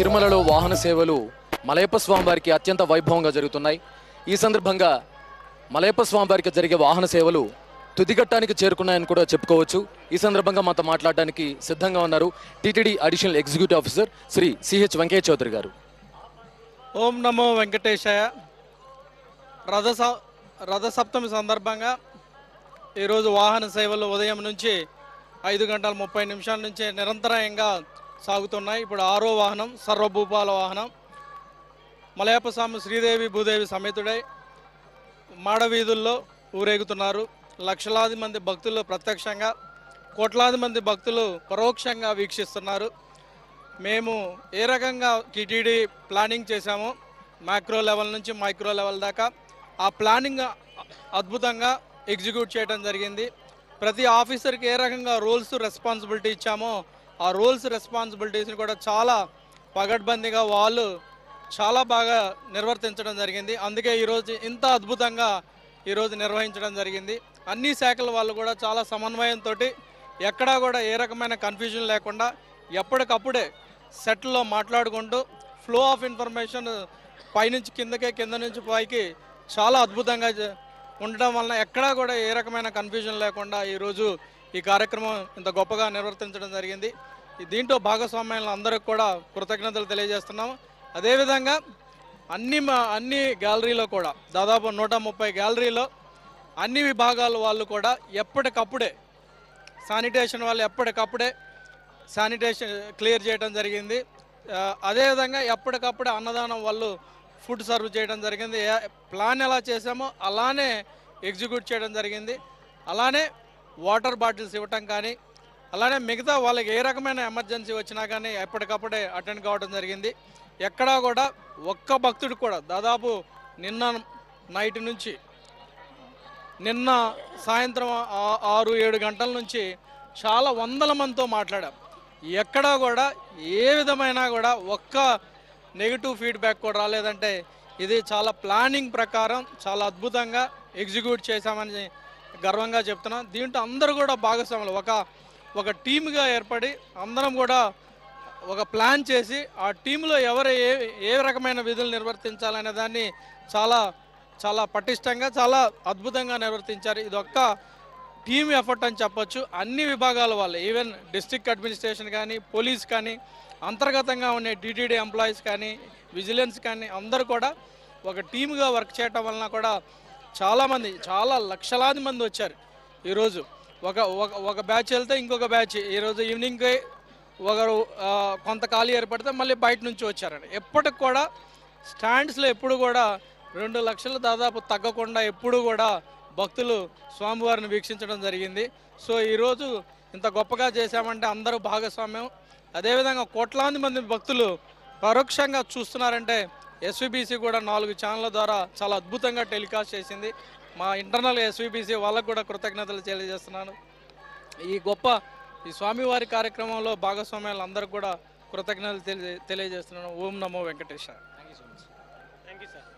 తిరుమలలో వాహన సేవలు మలయప్ప స్వామి వారికి అత్యంత వైభవంగా జరుగుతున్నాయి. ఈ సందర్భంగా మలయప్ప స్వామి వారికి జరిగే వాహన సేవలు తుదిఘట్టానికి చేరుకున్నాయని కూడా చెప్పుకోవచ్చు. ఈ సందర్భంగా మనతో మాట్లాడడానికి సిద్ధంగా ఉన్నారు TTD additional executive officer Shri CH Venkaiah Chowdary గారు. ఓం నమో వెంకటేశాయ. రథసప్తమి సందర్భంగా ఈరోజు వాహన సేవలు ఉదయం నుంచి 5:30 నుంచి నిరంతరాయంగా సాగుతున్నాయి. ఇప్పుడు 6వ వాహనం సర్వభూపాల వాహనం మలయప్ప స్వామి శ్రీదేవి భూదేవి సమేతుడై మాడవీధుల్లో ఊరేగుతున్నారు. లక్షలాది మంది భక్తులు ప్రత్యక్షంగా, కోట్లాది మంది భక్తులు పరోక్షంగా వీక్షిస్తున్నారు. మేము ఏ రకంగా టీటీడీ ప్లానింగ్ చేశామో మైక్రో లెవెల్ నుంచి మైక్రో లెవెల్ దాకా ఆ ప్లానింగ్ అద్భుతంగా ఎగ్జిక్యూట్ చేయడం జరిగింది. ప్రతి ఆఫీసర్కి ఏ రకంగా రోల్స్ రెస్పాన్సిబిలిటీ ఇచ్చామో ఆ రోల్స్ రెస్పాన్సిబిలిటీస్ని కూడా చాలా పగడ్బందీగా వాళ్ళు చాలా బాగా నిర్వర్తించడం జరిగింది. అందుకే ఈరోజు ఇంత అద్భుతంగా ఈరోజు నిర్వహించడం జరిగింది. అన్ని శాఖల వాళ్ళు కూడా చాలా సమన్వయంతో ఎక్కడా కూడా ఏ రకమైన కన్ఫ్యూజన్ లేకుండా ఎప్పటికప్పుడే సెట్లో మాట్లాడుకుంటూ ఫ్లో ఆఫ్ ఇన్ఫర్మేషన్ పైనుంచి కిందకే, కింద నుంచి పైకి చాలా అద్భుతంగా ఉండడం వలన ఎక్కడా కూడా ఏ రకమైన కన్ఫ్యూజన్ లేకుండా ఈరోజు ఈ కార్యక్రమం ఇంత గొప్పగా నిర్వర్తించడం జరిగింది. దీంట్లో భాగస్వామ్యాలను అందరికి కూడా కృతజ్ఞతలు తెలియజేస్తున్నాము. అదేవిధంగా అన్ని గ్యాలరీలో కూడా దాదాపు 130 గ్యాలరీలో అన్ని విభాగాల వాళ్ళు కూడా ఎప్పటికప్పుడే శానిటేషన్ వాళ్ళు ఎప్పటికప్పుడే శానిటేషన్ క్లియర్ చేయడం జరిగింది. అదేవిధంగా ఎప్పటికప్పుడే అన్నదానం వాళ్ళు ఫుడ్ సర్వ్ చేయడం జరిగింది. ప్లాన్ ఎలా చేసామో అలానే ఎగ్జిక్యూట్ చేయడం జరిగింది. అలానే వాటర్ బాటిల్స్ ఇవ్వటం కానీ, అలానే మిగతా వాళ్ళకి ఏ రకమైన ఎమర్జెన్సీ వచ్చినా కానీ ఎప్పటికప్పుడే అటెండ్ కావడం జరిగింది. ఎక్కడా కూడా ఒక్క భక్తుడు కూడా దాదాపు నిన్న నైట్ నుంచి నిన్న సాయంత్రం 6-7 గంటల నుంచి చాలా వందల మందితో మాట్లాడాం. ఎక్కడా కూడా ఏ విధమైన కూడా ఒక్క నెగిటివ్ ఫీడ్బ్యాక్ కూడా రాలేదంటే ఇది చాలా ప్లానింగ్ ప్రకారం చాలా అద్భుతంగా ఎగ్జిక్యూట్ చేశామని గర్వంగా చెప్తున్నాం. దీంట్లో అందరూ కూడా భాగస్వాములు ఒక టీమ్గా ఏర్పడి అందరం కూడా ఒక ప్లాన్ చేసి ఆ టీంలో ఎవరు ఏ రకమైన విధులు నిర్వర్తించాలనే దాన్ని చాలా చాలా పటిష్టంగా చాలా అద్భుతంగా నిర్వర్తించారు. ఇది ఒక్క టీమ్ ఎఫర్ట్ అని చెప్పొచ్చు. అన్ని విభాగాల వాళ్ళు, ఈవెన్ డిస్ట్రిక్ట్ అడ్మినిస్ట్రేషన్ కానీ, పోలీస్ కానీ, అంతర్గతంగా ఉండే టీటీడీ ఎంప్లాయీస్ కానీ, విజిలెన్స్ కానీ అందరూ కూడా ఒక టీమ్గా వర్క్ చేయటం వలన కూడా చాలామంది, చాలా లక్షలాది మంది వచ్చారు. ఈరోజు ఒక బ్యాచ్ వెళ్తే ఇంకొక బ్యాచ్ ఈరోజు ఈవినింగ్కి ఒకరు కొంత ఖాళీ ఏర్పడితే మళ్ళీ బయట నుంచి వచ్చారండి. ఎప్పటికి కూడా స్టాండ్స్లో ఎప్పుడు కూడా 2 లక్షలు దాదాపు తగ్గకుండా ఎప్పుడు కూడా భక్తులు స్వామివారిని వీక్షించడం జరిగింది. సో ఈరోజు ఇంత గొప్పగా చేశామంటే అందరూ భాగస్వామ్యం. అదేవిధంగా కోట్లాది మంది భక్తులు పరోక్షంగా చూస్తున్నారంటే ఎస్వీబీసీ కూడా 4 ఛానళ్ళ ద్వారా చాలా అద్భుతంగా టెలికాస్ట్ చేసింది. మా ఇంటర్నల్ ఎస్వీబీసీ వాళ్ళకు కూడా కృతజ్ఞతలు తెలియజేస్తున్నాను. ఈ స్వామివారి కార్యక్రమంలో భాగస్వామ్యాలు అందరికి కూడా కృతజ్ఞతలు తెలియజేస్తున్నాను. ఓం నమో వెంకటేశాయ. Thank you so much. Thank you sir.